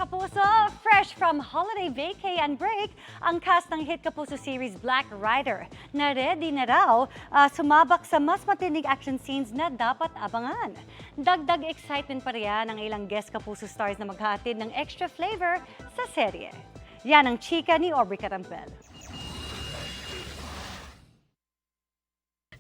Kapuso, fresh from holiday vacay and break, ang cast ng hit Kapuso series Black Rider na ready na raw sumabak sa mas matinding action scenes na dapat abangan. Dagdag excitement pa riyan ang ilang guest Kapuso stars na maghahatid ng extra flavor sa serye. Yan ang chika ni Aubrey Carampel.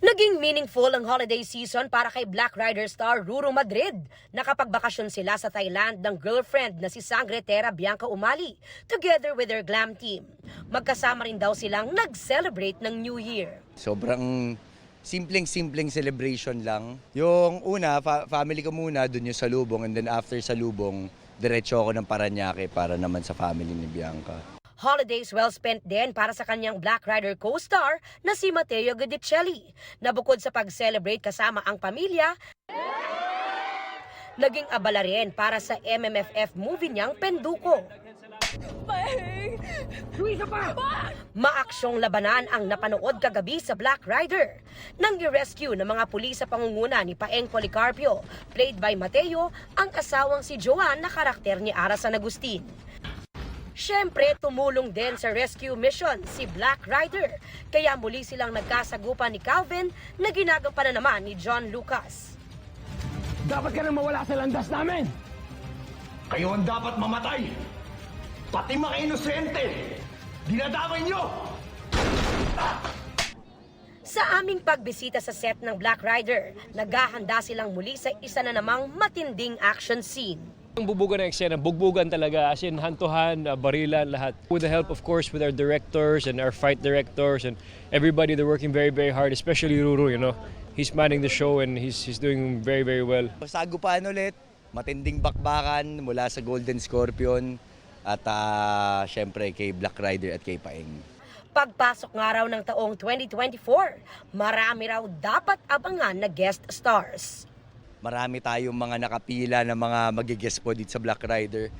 Naging meaningful ang holiday season para kay Black Rider star Ruru Madrid. Nakapagbakasyon sila sa Thailand ng girlfriend na si Sangretera Bianca Umali together with their glam team. Magkasama rin daw silang nag-celebrate ng New Year. Sobrang simpleng celebration lang. Yung una, family ko muna, dun yung salubong, and then after salubong, diretso ako ng Paranaque para naman sa family ni Bianca. Holidays well spent din para sa kanyang Black Rider co-star na si Matteo Guidicelli, na bukod sa pag-celebrate kasama ang pamilya, naging abala rin para sa MMFF movie niyang Penduko. Maaksyong labanan ang napanood kagabi sa Black Rider. Nang i-rescue ng mga pulis sa pangunguna ni Paeng Policarpio, played by Matteo, ang asawang si Joan na karakter ni Ara San Agustin. Siyempre, tumulong din sa rescue mission si Black Rider, kaya muli silang nagkasagupan ni Calvin na ginagampanan naman ni John Lucas. Dapat ka nang mawala sa landas namin! Kayo ang dapat mamatay! Pati mga inosente! Dinadamay nyo! Sa aming pagbisita sa set ng Black Rider, naghahanda silang muli sa isa na namang matinding action scene. Ang bubugan ng eksena, bugbugan talaga, as in hand-to-hand, barilan, lahat. With the help, of course, with our directors and our fight directors and everybody, they're working very, very hard, especially Ruru, you know. He's manning the show and he's doing very, very well. Sagupaan ulit, matinding bakbakan mula sa Golden Scorpion at syempre kay Black Rider at kay Paeng. Pagpasok nga raw ng taong 2024, marami raw dapat abangan na guest stars. Marami tayong mga nakapila na mga magigest po dito sa Black Rider.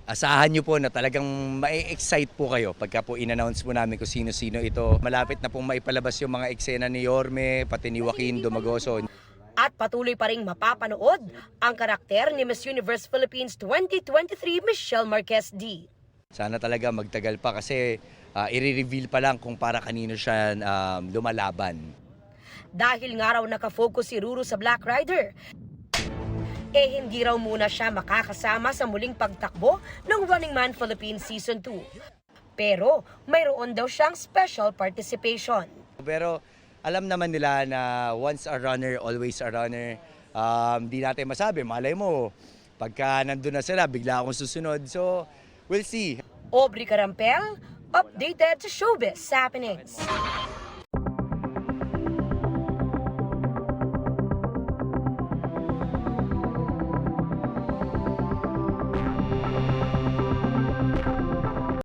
Asahan nyo po na talagang ma-excite po kayo pagka po in-announce po namin kung sino-sino ito. Malapit na pong maipalabas yung mga eksena ni Yorme, pati ni Joaquin Dumagoso. At patuloy pa ring mapapanood ang karakter ni Miss Universe Philippines 2023 Michelle Marquez D. Sana talaga magtagal pa kasi i-reveal pa lang kung para kanino siya lumalaban. Dahil nga raw nakafocus si Ruru sa Black Rider, hindi raw muna siya makakasama sa muling pagtakbo ng Running Man Philippines Season 2. Pero mayroon daw siyang special participation. Pero alam naman nila na once a runner, always a runner. Di natin masabi, malay mo, pagka nandun na sila, bigla akong susunod. So, we'll see. Aubrey Carampel, updated sa Showbiz Happenings.